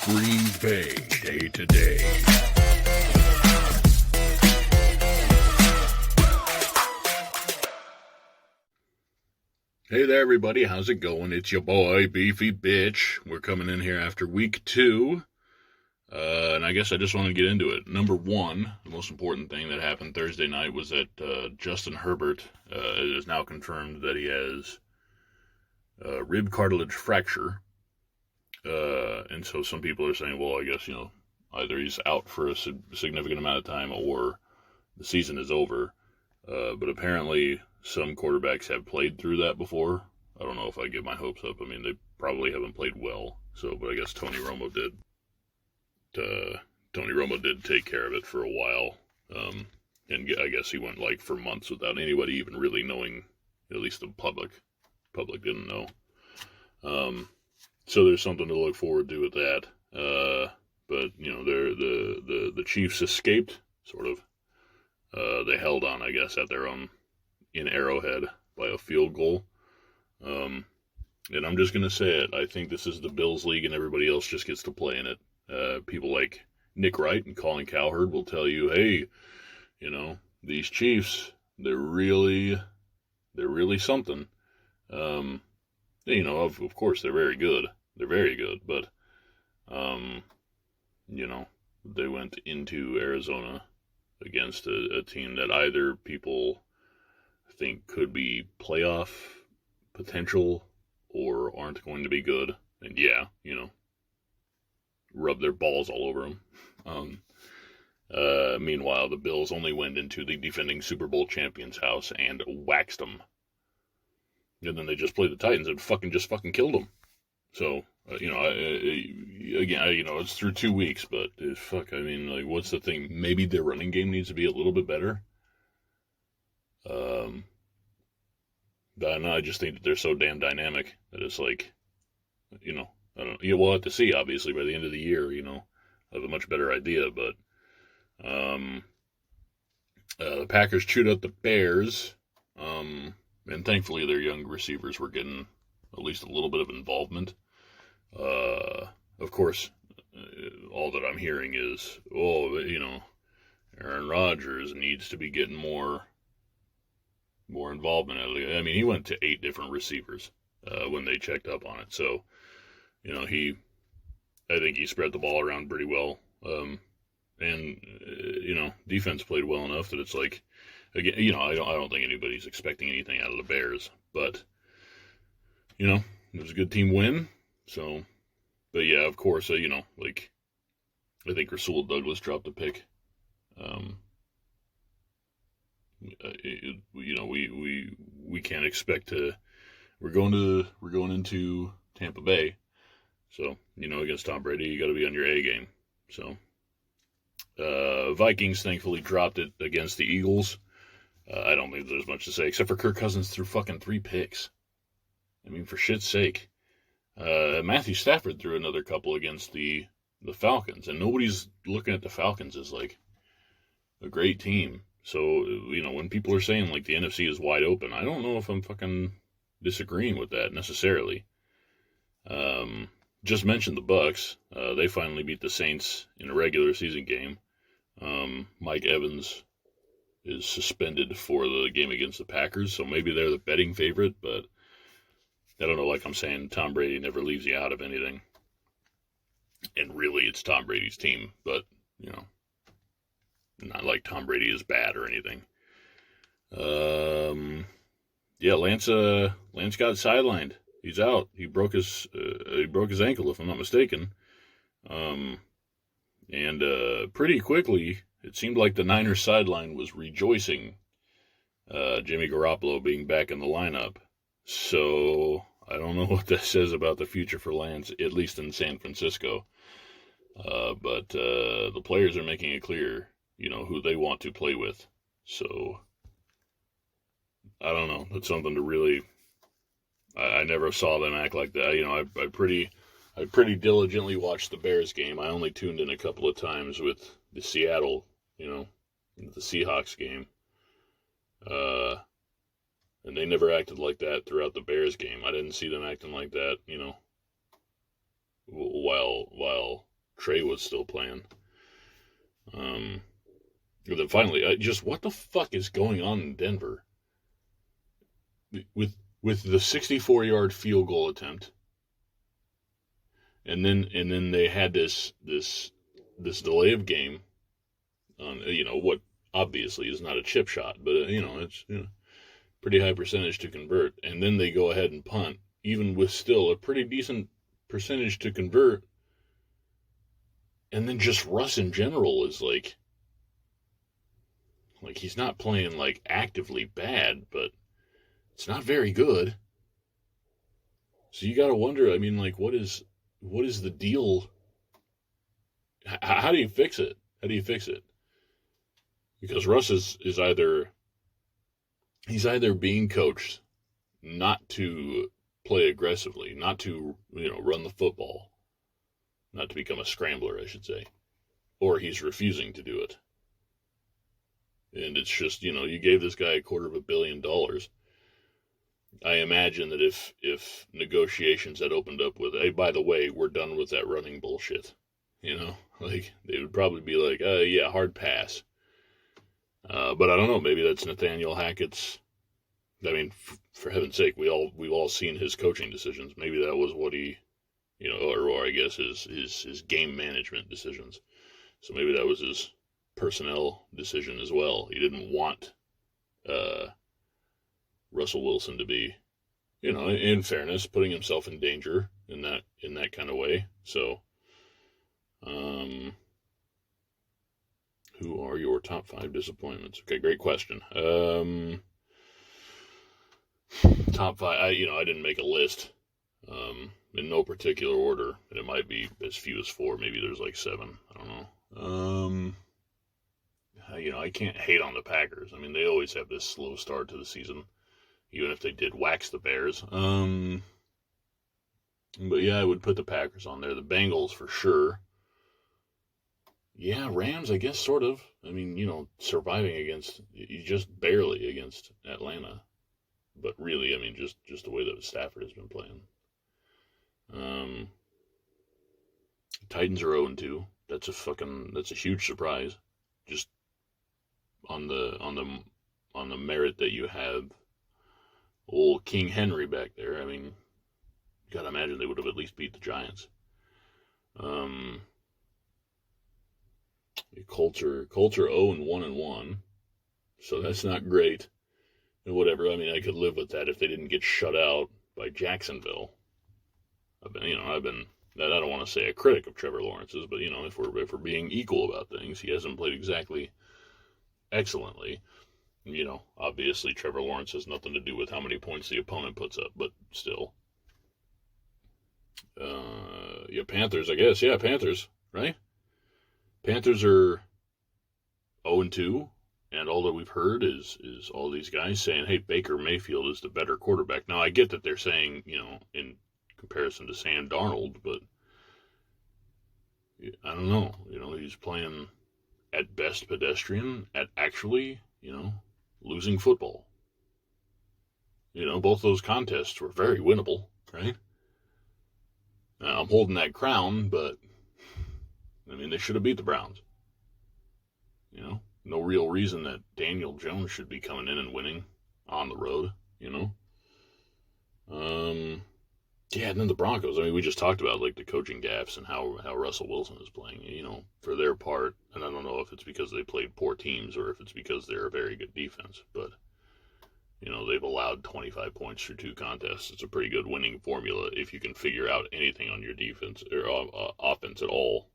Green Bay Day to Day. Hey there, everybody. How's it going? It's your boy, Beefy Bitch. We're coming in here after week 2. And I guess I just want to get into it. Number 1, the most important thing that happened Thursday night was that Justin Herbert it is now confirmed that he has rib cartilage fracture. And so some people are saying, well, I guess, either he's out for a significant amount of time or the season is over. But apparently some quarterbacks have played through that before. I don't know if I get my hopes up. I mean, they probably haven't played well. But I guess Tony Romo did. Tony Romo did take care of it for a while. And I guess he went for months without anybody even really knowing, at least the public. Public didn't know. So there's something to look forward to with that. But the Chiefs escaped, sort of. They held on, I guess, at their own in Arrowhead by a field goal. And I'm just gonna say it. I think this is the Bills league, and everybody else just gets to play in it. People like Nick Wright and Colin Cowherd will tell you, hey, these Chiefs, they're really something. Of course, they're very good. They're very good, but, they went into Arizona against a team that either people think could be playoff potential or aren't going to be good. And rub their balls all over them. Meanwhile, the Bills only went into the defending Super Bowl champions' house and waxed them. And then they just played the Titans and fucking killed them. So, it's through 2 weeks, but what's the thing? Maybe their running game needs to be a little bit better. I just think that they're so damn dynamic that it's we'll have to see, obviously, by the end of the year, I'll have a much better idea, but, the Packers chewed up the Bears, and thankfully their young receivers were getting at least a little bit of involvement. Of course, all that I'm hearing is, Aaron Rodgers needs to be getting more involvement. I mean, he went to 8 different receivers, when they checked up on it. So, I think he spread the ball around pretty well. Defense played well enough that it's again, I don't think anybody's expecting anything out of the Bears, but, it was a good team win. So, but yeah, of course, I think Rasul Douglas dropped a pick. We can't expect to. We're going into Tampa Bay, so against Tom Brady, you got to be on your A game. So, Vikings thankfully dropped it against the Eagles. I don't think there's much to say except for Kirk Cousins threw fucking 3 picks. I mean, for shit's sake. Matthew Stafford threw another couple against the Falcons, and nobody's looking at the Falcons as a great team. So, when people are saying the NFC is wide open, I don't know if I'm fucking disagreeing with that necessarily. Just mentioned the Bucs. They finally beat the Saints in a regular season game. Mike Evans is suspended for the game against the Packers, so maybe they're the betting favorite, but I don't know, like I'm saying, Tom Brady never leaves you out of anything. And really, it's Tom Brady's team, but, not like Tom Brady is bad or anything. Lance got sidelined. He's out. He broke his ankle, if I'm not mistaken. And pretty quickly, it seemed like the Niners sideline was rejoicing Jimmy Garoppolo being back in the lineup. So I don't know what that says about the future for Lance, at least in San Francisco. But the players are making it clear, who they want to play with. So I don't know. That's something to really. I never saw them act like that. I pretty diligently watched the Bears game. I only tuned in a couple of times with the Seattle, the Seahawks game. And they never acted like that throughout the Bears game. I didn't see them acting like that, while Trey was still playing. And then finally, just what the fuck is going on in Denver with the 64-yard field goal attempt, and then they had this delay of game on what obviously is not a chip shot, but it's pretty high percentage to convert, and then they go ahead and punt, even with still a pretty decent percentage to convert, and then just Russ in general is like he's not playing like actively bad, but it's not very good. So you got to wonder, I mean, like, what is the deal? How do you fix it? How do you fix it? Because Russ is either being coached not to play aggressively, not to run the football, not to become a scrambler, I should say, or he's refusing to do it. And it's just, you gave this guy $250 million. I imagine that if negotiations had opened up with, hey, by the way, we're done with that running bullshit, like they would probably be like, yeah, hard pass. But I don't know, maybe that's Nathaniel Hackett's. I mean, for heaven's sake, we've all seen his coaching decisions. Maybe that was what he, or I guess his game management decisions. So maybe that was his personnel decision as well. He didn't want Russell Wilson to be, in fairness, putting himself in danger in that kind of way. So, who are your top 5 disappointments? Okay, great question. Top 5. I didn't make a list in no particular order, and it might be as few as 4. Maybe there's like 7. I don't know. I can't hate on the Packers. I mean, they always have this slow start to the season, even if they did wax the Bears. But yeah, I would put the Packers on there. The Bengals for sure. Yeah, Rams, I guess, sort of. I mean, surviving just barely against Atlanta. But really, I mean, just the way that Stafford has been playing. Titans are 0-2. That's a huge surprise. Just on the merit that you have old King Henry back there. I mean, you gotta imagine they would have at least beat the Giants. Colts are 0-1-1, so that's not great. And whatever. I mean, I could live with that if they didn't get shut out by Jacksonville. I've been. I don't want to say a critic of Trevor Lawrence's, but if we're being equal about things, he hasn't played exactly excellently. Obviously Trevor Lawrence has nothing to do with how many points the opponent puts up, but still. Panthers, I guess. Yeah, Panthers, right? Panthers are 0-2, and all that we've heard is all these guys saying, hey, Baker Mayfield is the better quarterback. Now, I get that they're saying, in comparison to Sam Darnold, but I don't know. He's playing at best pedestrian, at actually, losing football. Both those contests were very winnable, right? Now, I'm holding that crown, but I mean, they should have beat the Browns. No real reason that Daniel Jones should be coming in and winning on the road, Yeah, and then the Broncos. I mean, we just talked about like the coaching gaffes and how Russell Wilson is playing, for their part. And I don't know if it's because they played poor teams or if it's because they're a very good defense. But, they've allowed 25 points through 2 contests. It's a pretty good winning formula if you can figure out anything on your defense or offense at all.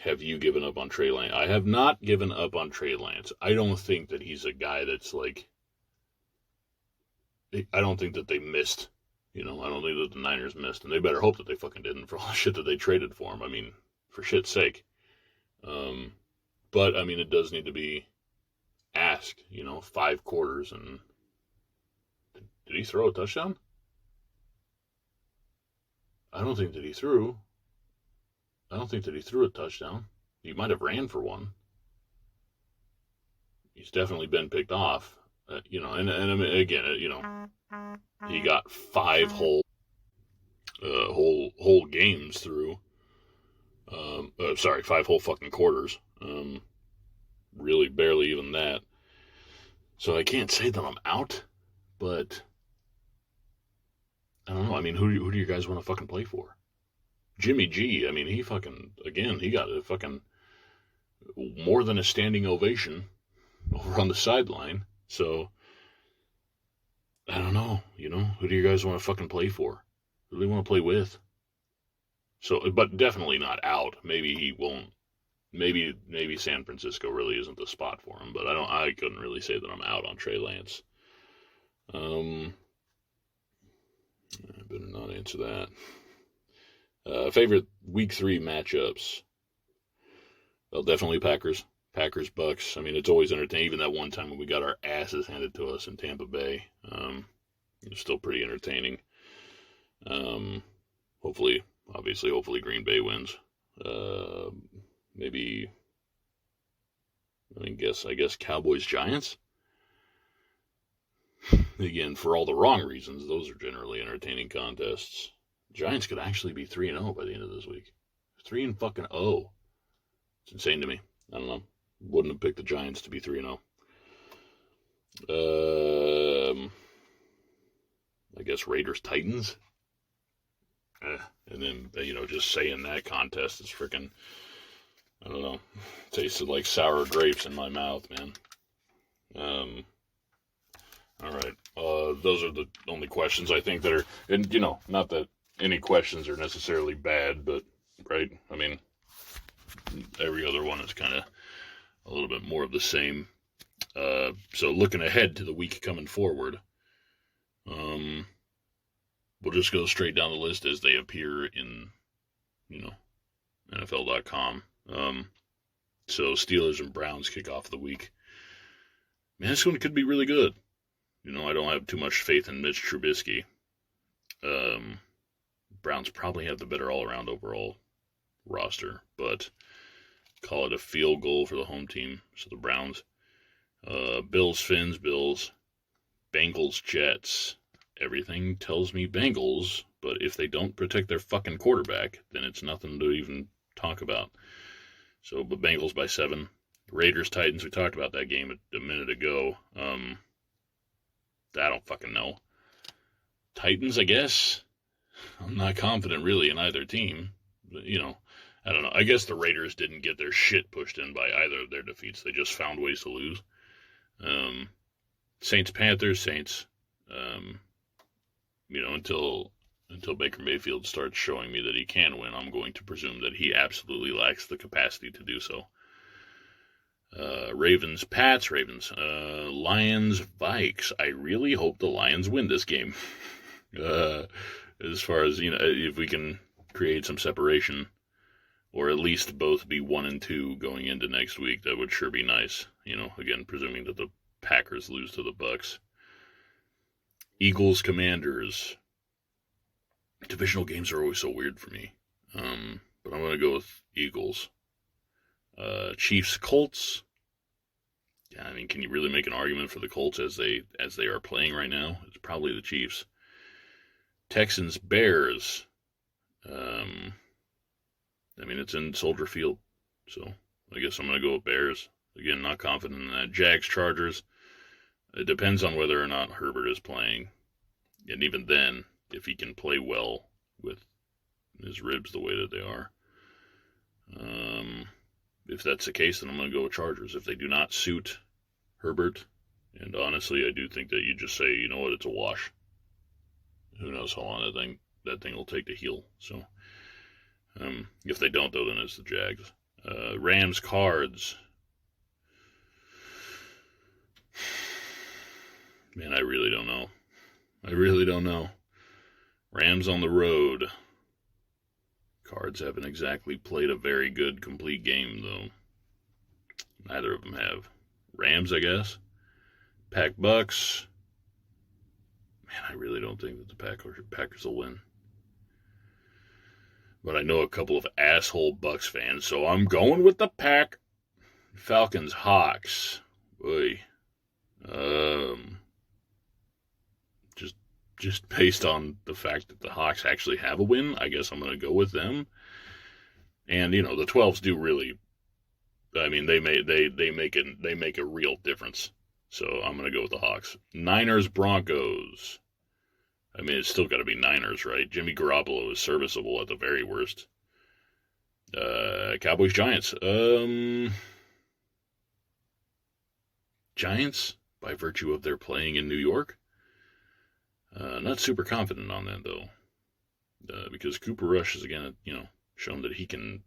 Have you given up on Trey Lance? I have not given up on Trey Lance. I don't think that he's a guy that's like... I don't think that they missed. I don't think that the Niners missed. And they better hope that they fucking didn't for all the shit that they traded for him. I mean, for shit's sake. But, I mean, it does need to be asked, 5 quarters. And did he throw a touchdown? I don't think that he threw a touchdown. He might have ran for one. He's definitely been picked off. And I mean, again, he got 5 whole. whole games through. 5 whole fucking quarters. Really barely even that. So I can't say that I'm out, but I don't know. I mean, who do you guys want to fucking play for? Jimmy G, I mean, he got a fucking more than a standing ovation over on the sideline. So, I don't know, who do you guys want to fucking play for? Who do they want to play with? So, but definitely not out. Maybe he won't. Maybe San Francisco really isn't the spot for him, but I couldn't really say that I'm out on Trey Lance. I better not answer that. Favorite week 3 matchups? Well, definitely Packers, Bucks. I mean, it's always entertaining. Even that one time when we got our asses handed to us in Tampa Bay, it's still pretty entertaining. Hopefully Green Bay wins. Maybe, I guess Cowboys Giants. Again, for all the wrong reasons, those are generally entertaining contests. Giants could actually be 3-0 by the end of this week. 3-0. It's insane to me. I don't know. Wouldn't have picked the Giants to be 3-0. I guess Raiders Titans. And then, just saying that contest is freaking, I don't know, tasted like sour grapes in my mouth, man. All right. Those are the only questions I think that are, and, not that any questions are necessarily bad, but, right? I mean, every other one is kind of a little bit more of the same. So looking ahead to the week coming forward, we'll just go straight down the list as they appear in, NFL.com. So Steelers and Browns kick off the week. Man, this one could be really good. I don't have too much faith in Mitch Trubisky. Browns probably have the better all-around overall roster, but call it a field goal for the home team. So the Browns. Bills, Fins, Bills. Bengals, Jets. Everything tells me Bengals, but if they don't protect their fucking quarterback, then it's nothing to even talk about. So, but Bengals by 7. Raiders, Titans, we talked about that game a minute ago. I don't fucking know. Titans, I guess. I'm not confident really in either team. But, I don't know. I guess the Raiders didn't get their shit pushed in by either of their defeats. They just found ways to lose. Saints, Panthers, Saints. Until Baker Mayfield starts showing me that he can win, I'm going to presume that he absolutely lacks the capacity to do so. Ravens, Pats, Ravens. Lions, Vikes. I really hope the Lions win this game. As far as, if we can create some separation, or at least both be 1-2 going into next week, that would sure be nice. Again, presuming that the Packers lose to the Bucks. Eagles, Commanders. Divisional games are always so weird for me. But I'm going to go with Eagles. Chiefs, Colts. Yeah, I mean, can you really make an argument for the Colts as they are playing right now? It's probably the Chiefs. Texans, Bears. It's in Soldier Field, so I guess I'm going to go with Bears. Again, not confident in that. Jags, Chargers. It depends on whether or not Herbert is playing. And even then, if he can play well with his ribs the way that they are. If that's the case, then I'm going to go with Chargers. If they do not suit Herbert, and honestly, I do think that you just say, you know what, it's a wash. Who knows how long that thing will take to heal. So, if they don't, though, then it's the Jags. Rams, Cards. Man, I really don't know. Rams on the road. Cards haven't exactly played a very good, complete game, though. Neither of them have. Rams, I guess. Pack, Bucks. Man, I really don't think that the Packers will win. But I know a couple of asshole Bucks fans, so I'm going with the Pack. Falcons, Hawks. Boy. just based on the fact that the Hawks actually have a win. I guess I'm going to go with them. And, you know, the 12s do really, I mean, they make a real difference. So I'm going to go with the Hawks. Niners, Broncos. I mean, it's still got to be Niners, right? Jimmy Garoppolo is serviceable at the very worst. Cowboys, Giants. Giants, by virtue of their playing in New York. Not super confident on that, though. Because Cooper Rush is, again, you know, shown that he can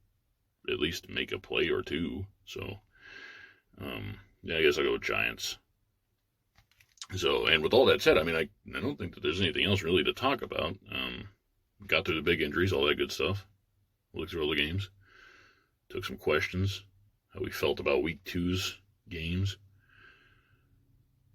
at least make a play or two. So, yeah, I guess I'll go with Giants. So, and with all that said, I mean, I don't think that there's anything else really to talk about. Got through the big injuries, all that good stuff. Looked through all the games. Took some questions. How we felt about week 2's games.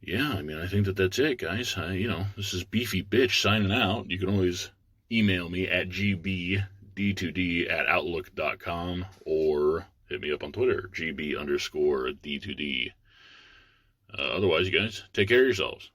Yeah, I mean, I think that that's it, guys. You know, this is Beefy Bitch signing out. You can always email me at GB-D2D@outlook.com or hit me up on Twitter, GB_D2D. Otherwise, you guys, take care of yourselves.